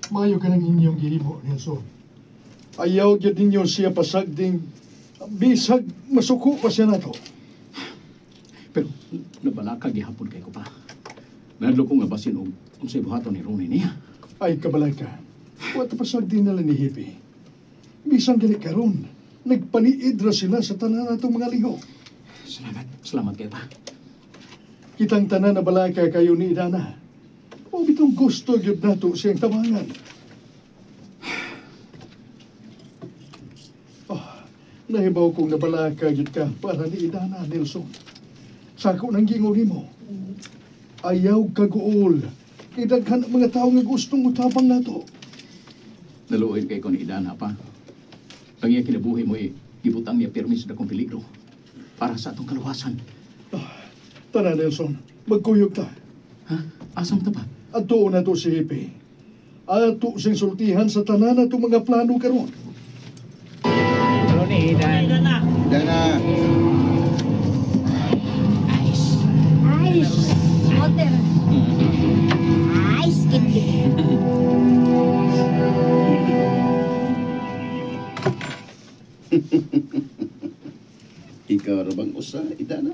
Mayo ka ng inyong gihimo, Nelson. Ayaw gyud ninyo siya pasagding bisag masuko pa siya nato. Pero nabalaka gihapon kay ko pa. Nadlo ko nga basin og unsay buhaton ni Ronnie niya. Ay kabalay ka. Wata pasagding nila ni Hippie. Bisan gani karon, nagpaniid ra sila sa tanan natong mga liho. Salamat kayo pa. Kitang tanan na balay ka kayo ni Idana. O bitong gusto gyud nato siyang tabangan. Nahibaw kong nabalaka gyud ka para ni Idana, Nelson. Sako nang gingon nimo. Ayaw kaguol. Kay daghan ang mga tao nga gustong mutabang nato. Naluoy kay ko ni Idana pa. Ang iya kinabuhi mo ibutang niya permis na kong peligro para sa atong kaluwasan. Tara, Nelson. Magkuyog ta. Ha? Asam ta pa? Ato na to si Hippie. Ato sing sultihan sa tanan na mga plano karon. Ronnie, Idana. Ice. Water. Ice candy. Ikaw ra bang usa, Idana?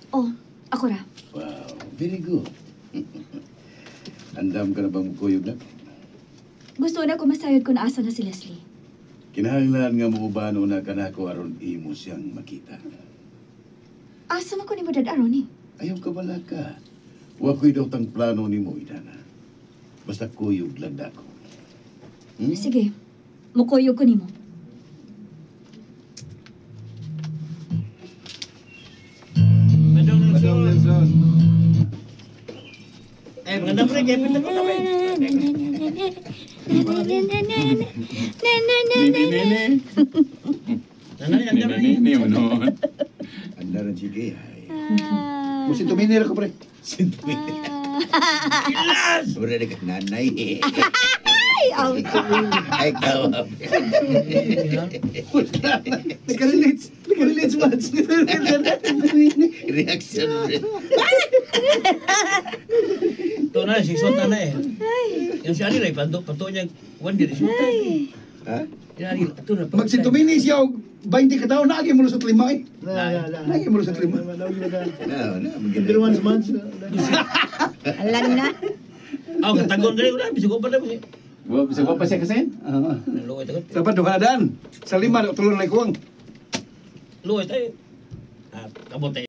Oh, ako ra. Wow, very good. Andam ka na bang kuyog na? Gusto na ko masayod kung asa na si Leslie. Kinahanglan nga maubano na kanako aron imo siyang makita. Asa man ko ni mo dad-aron eh. Ayaw ka bala ka. Wa ko'y daw tang plano ni mo, Idana. Basta kuyog lang dako. Sige, mukuyog ko ni mo. Madong Nelson. Magandang pre, kaya pinta pa kami. Nene. Nanay, andam na Nene, ano? Andaran sige, ay. Musin tuminira ko, pre. Musin tuminira. Ilas! Ura na ka nanay. Ay, Ay, kawa. Nakarelate match. Reaction, pre. Ito na, sisot na na eh. Yung si Ani rin, pato niya, one day, sisot na. Ha? Yung Ani, ito na. Magsintumini siya og 20 ka taon, naagi mo sa lima eh. Naagi mo sa lima. No, Hindi naman sa months. alam na. Ako, katagon rin ko na, bisig ko pa na. Bisa ko pa siya kasi? Luoy tayo. Dapat duha na daan. Sa lima, tulong na ikuwang. Luoy tayo. Kabot tayo.